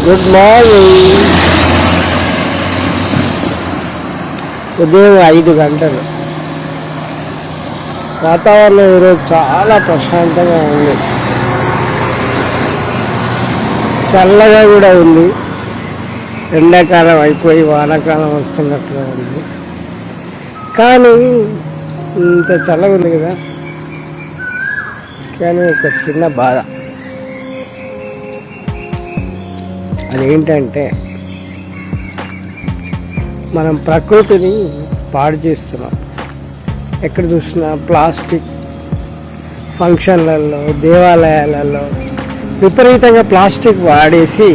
Good morning. ఉదయం 5 గంటలు. వాతావరణం ఈరోజు చాలా ప్రశాంతంగా ఉంది, చల్లగా కూడా ఉంది. ఎండాకాలం అయిపోయి వానాకాలం వస్తున్నట్టుగా ఉంది, కానీ ఇంత చల్లగా ఉంది కదా. కానీ ఒక చిన్న బాధ, అదేంటంటే మనం ప్రకృతిని పాడు చేస్తున్నాం. ఎక్కడ చూసినా ప్లాస్టిక్, ఫంక్షన్లలో, దేవాలయాలలో విపరీతంగా ప్లాస్టిక్ వాడేసి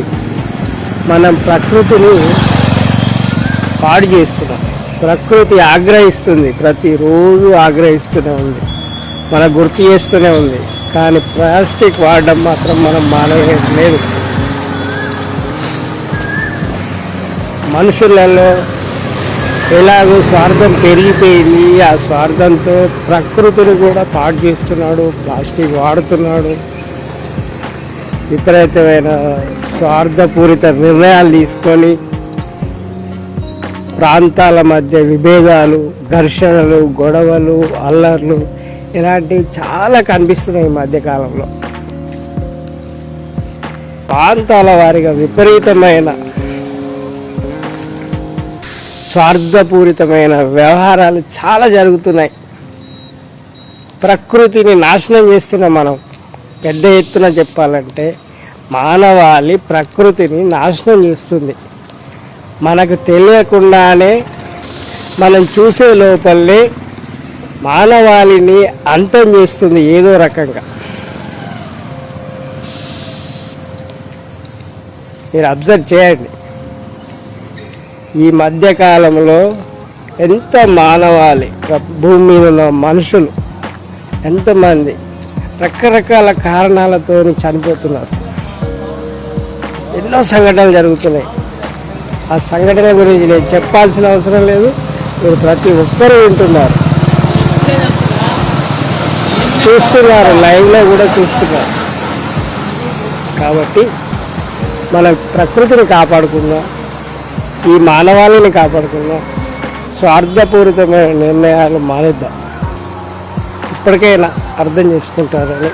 మనం ప్రకృతిని పాడు చేస్తున్నాం. ప్రకృతి ఆగ్రహిస్తుంది, ప్రతిరోజు ఆగ్రహిస్తూనే ఉంది, మనకు గుర్తు చేస్తూనే ఉంది. కానీ ప్లాస్టిక్ వాడడం మాత్రం మనం మానేయలేదు. మనుషులలో ఎలాగో స్వార్థం పెరిగిపోయింది. ఆ స్వార్థంతో ప్రకృతిని కూడా పాడు చేస్తున్నాడు, ప్లాస్టిక్ వాడుతున్నాడు. విపరీతమైన స్వార్థపూరిత నిర్ణయాలు తీసుకొని ప్రాంతాల మధ్య విభేదాలు, ఘర్షణలు, గొడవలు, అల్లర్లు ఇలాంటివి చాలా కనిపిస్తున్నాయి ఈ మధ్యకాలంలో. ప్రాంతాల వారిగా విపరీతమైన స్వార్థపూరితమైన వ్యవహారాలు చాలా జరుగుతున్నాయి. ప్రకృతిని నాశనం చేస్తున్నాం మనం. పెద్ద ఎత్తున చెప్పాలంటే మానవాళి ప్రకృతిని నాశనం చేస్తుంది. మనకు తెలియకుండానే మనం చూసే లోపలనే మానవాళిని అంతం చేస్తుంది ఏదో రకంగా. మీరు అబ్జర్వ్ చేయండి, ఈ మధ్యకాలంలో ఎంత మానవాళి, భూమి మీద ఉన్న మనుషులు ఎంతమంది రకరకాల కారణాలతో చనిపోతున్నారు. ఎన్నో సంఘటనలు జరుగుతున్నాయి. ఆ సంఘటన గురించి నేను చెప్పాల్సిన అవసరం లేదు, మీరు ప్రతి ఒక్కరూ వింటున్నారు, చూస్తున్నారు, లైవ్లో కూడా చూస్తున్నారు. కాబట్టి మన ప్రకృతిని కాపాడుకుందాం, ఈ మానవాళిని కాపాడుకుందాం, స్వార్థపూరితమైన నిర్ణయాలు మానేద్దాం. ఇప్పటికైనా అర్థం చేసుకుంటారని